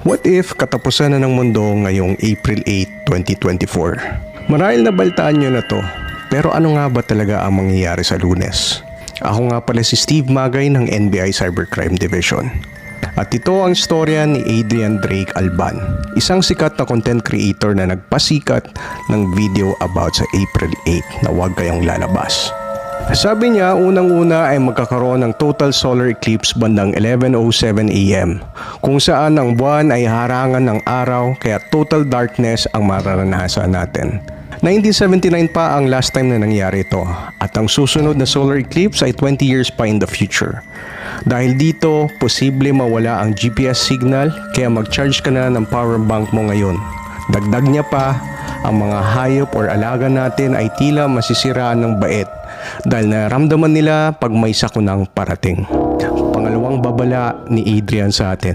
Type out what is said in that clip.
What if katapusan na ng mundo ngayong April 8, 2024? Marahil nabaltaan nyo na to, pero ano nga ba talaga ang mangyayari sa Lunes? Ako nga pala si Steve Magay ng NBI Cybercrime Division. At ito ang storya ni Adrian Drake Alban, isang sikat na content creator na nagpasikat ng video about sa April 8 na huwag kayong lalabas. Sabi niya, unang-una ay magkakaroon ng total solar eclipse bandang 11:07 AM, kung saan ang buwan ay harangan ng araw kaya total darkness ang mararanasan natin. 1979 pa ang last time na nangyari ito at ang susunod na solar eclipse ay 20 years pa in the future. Dahil dito, posible mawala ang GPS signal kaya mag-charge ka na ng power bank mo ngayon. Dagdag niya pa, ang mga hayop or alaga natin ay tila masisiraan ng bait dahil naramdaman nila pag may sakunang parating. Pangalawang babala ni Adrian sa atin.